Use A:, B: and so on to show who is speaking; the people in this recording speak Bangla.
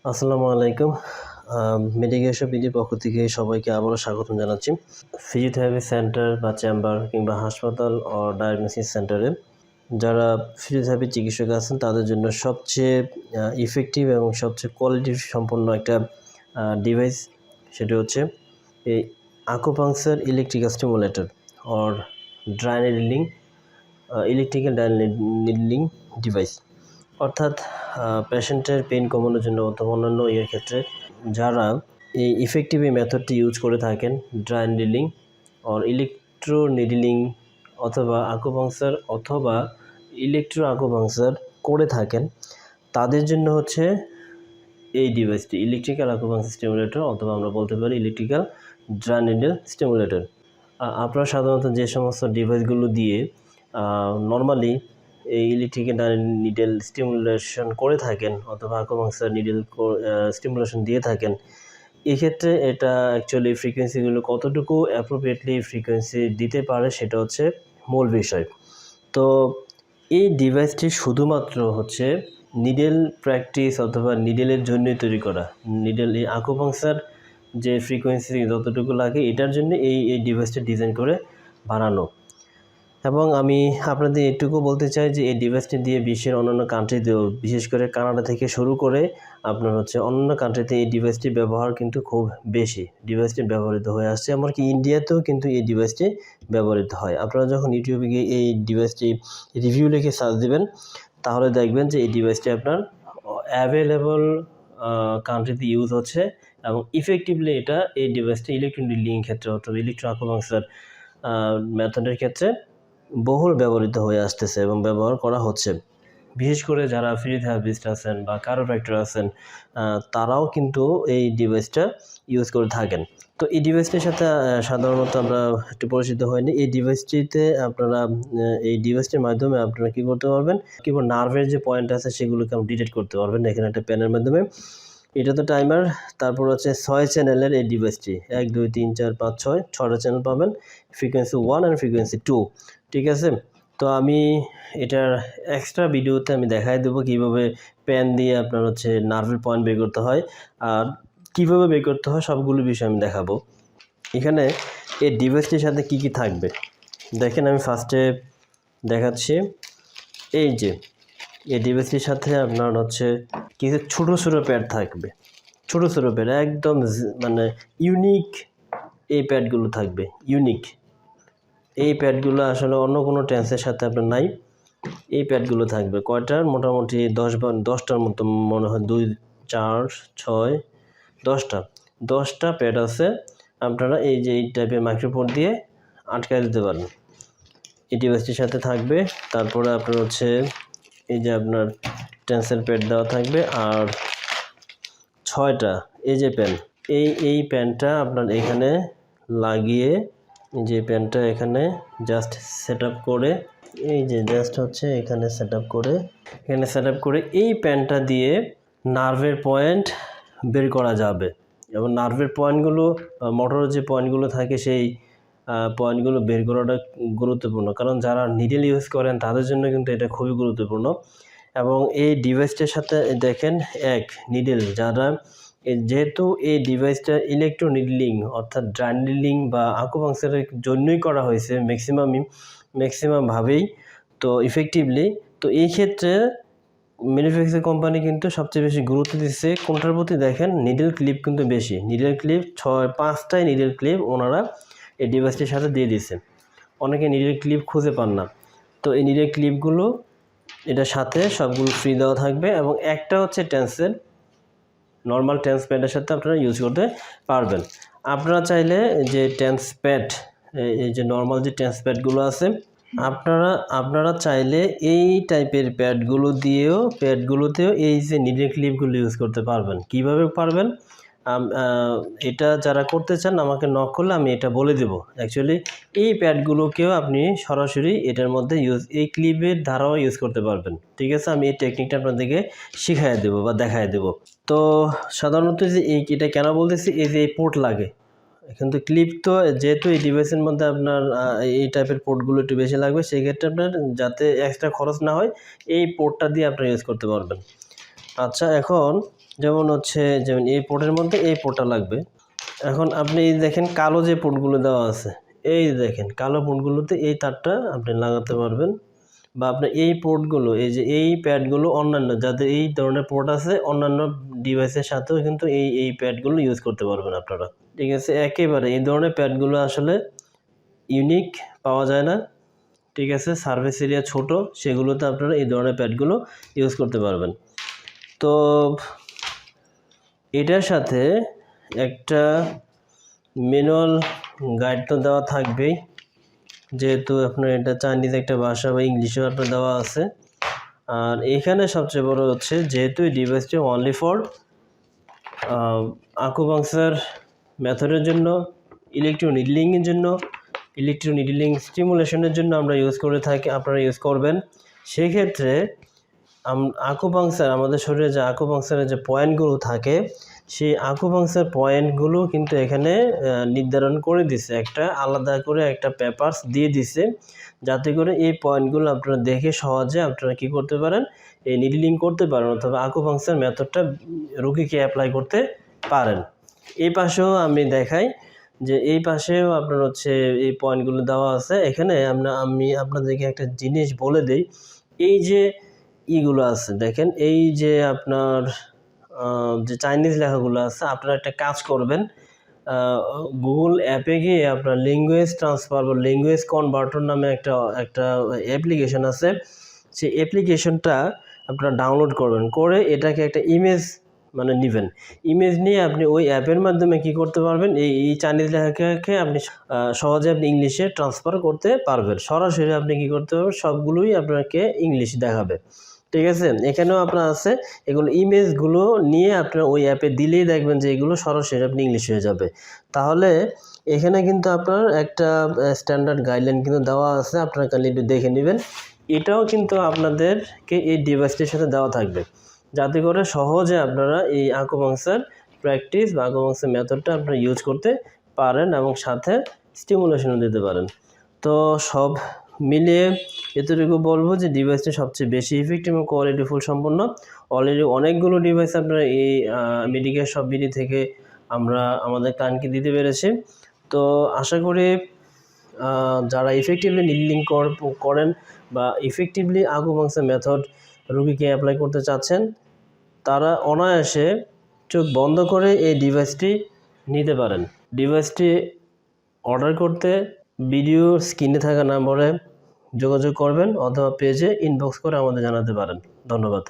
A: আসসালামু আলাইকুম। মেডিকেশন বিডির পক্ষ থেকে সবাইকে আবারও স্বাগতম জানাচ্ছি। ফিজিওথেরাপি সেন্টার বা চেম্বার কিংবা হাসপাতাল ও ডায়াগনোসিস সেন্টারে যারা ফিজিওথেরাপি চিকিৎসক আছেন তাদের জন্য সবচেয়ে ইফেক্টিভ এবং সবচেয়ে কোয়ালিটি সম্পন্ন একটা ডিভাইস, সেটি হচ্ছে এই acupuncture electrical stimulator or dry needling electrical dry needling device. অর্থাৎ পেশেন্টের পেইন কমানোর জন্য অথবা অন্যান্য ক্ষেত্রে যারা এই ইফেক্টিভ এই মেথডটি ইউজ করে থাকেন, dry needling or electro needling অথবা আকুপাংচার অথবা ইলেকট্রো আকুপাংচার করে থাকেন, তাদের জন্য হচ্ছে এই ডিভাইসটি ইলেকট্রিক্যাল আকুপাংচার স্টিমুলেটর অথবা আমরা বলতে পারি ইলেকট্রিক্যাল ড্রাই নিডল স্টিমুলেটর। আপনারা সাধারণত যে সমস্ত ডিভাইসগুলো দিয়ে নর্মালি এই ইলেকট্রিক্যাল নিডল স্টিমুলেশন করে থাকেন অথবা আকুপাংচার নিডল স্টিমুলেশন দিয়ে থাকেন, এক্ষেত্রে এটা অ্যাকচুয়ালি ফ্রিকোয়েন্সিগুলো কতটুকু অ্যাপ্রোপ্রিয়েটলি ফ্রিকোয়েন্সি দিতে পারে সেটা হচ্ছে মূল বিষয়। তো এই ডিভাইসটি শুধুমাত্র হচ্ছে নিডল প্র্যাকটিস অথবা নিডলের জন্যই তৈরি করা। নিডল এই আকুপাংচার যে ফ্রিকোয়েন্সি যতটুকু লাগে এটার জন্য এই ডিভাইসটা ডিজাইন করে বানানো। এবং আমি আপনাদের এটুকু বলতে চাই যে এই ডিভাইসটি দিয়ে বিশ্বের অন্যান্য কান্ট্রিতেও, বিশেষ করে কানাডা থেকে শুরু করে আপনার হচ্ছে অন্যান্য কান্ট্রিতে এই ডিভাইসটির ব্যবহার কিন্তু খুব বেশি। ডিভাইসটি ব্যবহৃত হয়ে আসছে, এমনকি ইন্ডিয়াতেও কিন্তু এই ডিভাইসটি ব্যবহৃত হয়। আপনারা যখন ইউটিউবে গিয়ে এই ডিভাইসটি রিভিউ লিখে সার্চ দেবেন তাহলে দেখবেন যে এই ডিভাইসটি আপনার অ্যাভেলেবল কান্ট্রিতে ইউজ হচ্ছে এবং ইফেক্টিভলি এই ডিভাইসটি ইলেকট্রনিক ক্ষেত্রে অথবা ইলেকট্রো আকুপাংচার মেথডের ক্ষেত্রে বহুল ব্যবহৃত হয়ে আসতেছে এবং ব্যবহার করা হচ্ছে। বিশেষ করে যারা ফিজিওথেরাপিস্ট আছেন বা কারোপ্র্যাক্টর আছেন, তারাও কিন্তু এই ডিভাইসটা ইউজ করে থাকেন। তো এই ডিভাইসটির সাথে সাধারণত আমরা একটু পরিচিত হয়নি। এই ডিভাইসটিতে আপনারা এই ডিভাইসটির মাধ্যমে আপনারা কী করতে পারবেন, কিংবা নার্ভের যে পয়েন্ট আছে সেগুলোকে আপনি ডিটেক্ট করতে পারবেন এখানে একটা পেনের মাধ্যমে। এটা তো টাইমার, তারপর হচ্ছে 6 চ্যানেলের এই ডিভাইসটি 1 2 3 4 5 6 6টা চ্যানেল পাবেন, ফ্রিকোয়েন্সি 1 অ্যান্ড ফ্রিকোয়েন্সি 2। ঠিক আছে, তো আমি এটার এক্সট্রা ভিডিওতে আমি দেখাই দেবো কীভাবে পেন দিয়ে আপনার হচ্ছে নার্ভের পয়েন্ট বের করতে হয় আর কীভাবে বের করতে হয় সবগুলো বিষয় আমি দেখাবো। এখানে এই ডিভাইসটির সাথে কি কি থাকবে দেখেন, আমি ফার্স্টে দেখাচ্ছি। এই যে এই ডিভাইসটির সাথে আপনার হচ্ছে কিছু ছোটো ছোটো প্যাড থাকবে, ছোটো ছোটো প্যাড একদম মানে ইউনিক এই প্যাডগুলো থাকবে, ইউনিক। এই প্যাডগুলো আসলে অন্য কোনো টেন্সের সাথে আপনার নাই। এই প্যাডগুলো থাকবে কয়টার, মোটামুটি 10টার মতো মনে হয়, 2 4 6 10টা প্যাড আছে। আপনারা এই যে এই টাইপের মাইক্রোফোন দিয়ে আটকায় দিতে পারেন, এই ডিভাইসটির সাথে থাকবে। তারপরে আপনার হচ্ছে এই যে আপনার টেন্সের প্যাড দেওয়া থাকবে আর 6টা এই যে পেন, এই পেনটা আপনার এখানে লাগিয়ে, যে পেনটা এখানে জাস্ট সেট আপ করে, এই যে জাস্ট হচ্ছে এখানে সেট আপ করে এই পেনটা দিয়ে নার্ভের পয়েন্ট বের করা যাবে। এবং নার্ভের পয়েন্টগুলো, মোটরের যে পয়েন্টগুলো থাকে সেই পয়েন্টগুলো বের করাটা গুরুত্বপূর্ণ, কারণ যারা নিডল ইউজ করেন তাদের জন্য কিন্তু এটা খুবই গুরুত্বপূর্ণ। এবং এই ডিভাইসটার সাথে দেখেন এক নিডল, যারা যেহেতু এই ডিভাইসটা ইলেকট্রো নিডলিং অর্থাৎ ড্রাই নিডলিং বা আকুপাংচারের জন্যই করা হয়েছে ম্যাক্সিমামভাবেই, তো ইফেক্টিভলি। তো এই ক্ষেত্রে ম্যানুফ্যাকচার কোম্পানি কিন্তু সবচেয়ে বেশি গুরুত্ব দিচ্ছে কোনটার প্রতি দেখেন, নিডল ক্লিপ কিন্তু বেশি, নিডল ক্লিপ 5টাই নিডল ক্লিপ ওনারা এই ডিভাইসটির সাথে দিয়ে দিচ্ছে। অনেকে নিডল ক্লিপ খুঁজে পান না, তো এই নিডল ক্লিপগুলো এটার সাথে সবগুলো ফ্রি দেওয়া থাকবে। এবং একটা হচ্ছে টেন্সের নর্মাল টেন্স প্যাডের সাথে আপনারা ইউজ করতে পারবেন। আপনারা চাইলে যে টেন্স প্যাড, এই যে নর্মাল যে টেন্স প্যাডগুলো আছে, আপনারা চাইলে এই টাইপের প্যাডগুলোতেও এই যে নিডল ক্লিপগুলো ইউজ করতে পারবেন। কিভাবে পারবেন এটা যারা করতে চান আমাকে নক করলে আমি এটা বলে দেব। অ্যাকচুয়ালি এই প্যাডগুলোকেও আপনি সরাসরি এটার মধ্যে এই ক্লিপের দ্বারাও ইউজ করতে পারবেন। ঠিক আছে, আমি এই টেকনিকটা আপনাদেরকে শিখাই দেবো বা দেখাই দেবো। তো সাধারণত যে এটা কেন বলতেছি, এই যে এই পোর্ট লাগে, কিন্তু ক্লিপ তো যেহেতু এই ডিভাইসের মধ্যে আপনার এই টাইপের পোর্টগুলো একটু বেশি লাগবে, সেই ক্ষেত্রে আপনার যাতে এক্সট্রা খরচ না হয় এই পোর্টটা দিয়ে আপনারা ইউজ করতে পারবেন। আচ্ছা, এখন যেমন হচ্ছে যেমন এই পোর্টের মধ্যে এই পোর্টটা লাগবে। এখন আপনি দেখেন কালো যে পোর্টগুলো দেওয়া আছে, এই দেখেন কালো পোর্টগুলোতে এই তারটা আপনি লাগাতে পারবেন, বা আপনার এই পোর্টগুলো এই যে এই প্যাডগুলো অন্যান্য যাদের এই ধরনের পোর্ট আছে অন্যান্য ডিভাইসের সাথেও কিন্তু এই প্যাডগুলো ইউজ করতে পারবেন আপনারা। ঠিক আছে, একেবারে এই ধরনের প্যাডগুলো আসলে ইউনিক পাওয়া যায় না। ঠিক আছে, সার্ভিস এরিয়া ছোট, সেগুলোতে আপনারা এই ধরনের প্যাডগুলো ইউজ করতে পারবেন। তো এটার সাথে একটা ম্যানুয়াল গাইড তো দেওয়া থাকবেই, যেহেতু আপনার এটা চাইনিজ একটা ভাষা বা ইংলিশেও আপনার দেওয়া আছে। আর এখানে সবচেয়ে বড় হচ্ছে যেহেতু এই ডিভাইসটি অনলি ফর আকুপাংচার মেথডের জন্য, ইলেকট্রোনিডলিংয়ের জন্য, ইলেকট্রোনিডলিং স্টিমুলেশনের জন্য আমরা ইউজ করে থাকি, আপনারা ইউজ করবেন। সেক্ষেত্রে আকুপাংচার আমাদের শরীরে যে আকুপাংচারের যে পয়েন্টগুলো থাকে সেই আকুপাংচার পয়েন্টগুলো কিন্তু এখানে নির্ধারণ করে দিছে, একটা আলাদা করে একটা পেপারস দিয়ে দিছে, যাতে করে এই পয়েন্টগুলো আপনারা দেখে সহজে আপনারা কী করতে পারেন, এই নিডলিং করতে পারেন অথবা আকুপাংচার মেথডটা রোগীকে অ্যাপ্লাই করতে পারেন। এই পাশেও আমি দেখাই যে এই পাশেও আপনার হচ্ছে এই পয়েন্টগুলো দেওয়া আছে। এখানে আমি আপনাদেরকে একটা জিনিস বলে দিই, এই যে ইগুলো আছে দেখেন, এই যে আপনার যে চাইনিজ লেখাগুলো আছে, আপনারা একটা কাজ করবেন, গুগল অ্যাপে গিয়ে আপনার ল্যাঙ্গুয়েজ ট্রান্সফার বা ল্যাঙ্গুয়েজ কনভার্টর নামে একটা অ্যাপ্লিকেশন আছে, সেই অ্যাপ্লিকেশনটা আপনারা ডাউনলোড করবেন, করে এটাকে একটা ইমেজ মানে নেবেন, ইমেজ নিয়ে আপনি ওই অ্যাপের মাধ্যমে কি করতে পারবেন, এই চাইনিজ লেখাকে আপনি সহজে আপনি ইংলিশে ট্রান্সফার করতে পারবেন। সরাসরি আপনি কি করতে পারবেন, সবগুলোই আপনাকে ইংলিশ দেখাবে। ঠিক আছে, এখানেও আপনার আছে, এগুলো ইমেজগুলো নিয়ে আপনার ওই অ্যাপে দিলেই দেখবেন যে এগুলো সরাসরি আপনি ইংলিশ হয়ে যাবে। তাহলে এখানে কিন্তু আপনার একটা স্ট্যান্ডার্ড গাইডলাইন কিন্তু দেওয়া আছে, আপনারা খালি একটু দেখে নেবেন। এটাও কিন্তু আপনাদেরকে এই ডিভাইসটির সাথে দেওয়া থাকবে, যাতে করে সহজে আপনারা এই আকুপাংচার প্র্যাকটিস বা আকুপাংচার মেথডটা আপনারা ইউজ করতে পারেন এবং সাথে স্টিমুলেশনও দিতে পারেন। তো সব মিলিয়ে এতটুকু বলবো যে ডিভাইসটি সবচেয়ে বেশি ইফেক্টিভ এবং কোয়ালিটিফুল সম্পন্ন। অলরেডি অনেকগুলো ডিভাইস আপনারা এই মেডিকেয়ার শপ বিডি থেকে আমরা আমাদের ক্লায়েন্টকে দিতে পেরেছি। তো আশা করি যারা ইফেক্টিভলি নিডলিং করেন বা ইফেক্টিভলি আকুপাংচার মেথড রোগীকে অ্যাপ্লাই করতে চাচ্ছেন, তারা অনায়াসে চোখ বন্ধ করে এই ডিভাইসটি নিতে পারেন। ডিভাইসটি অর্ডার করতে ভিডিও স্ক্রিনে থাকা নম্বরে যোগাযোগ করবেন অথবা পেজে ইনবক্স করে আমাদের জানাতে পারেন। ধন্যবাদ।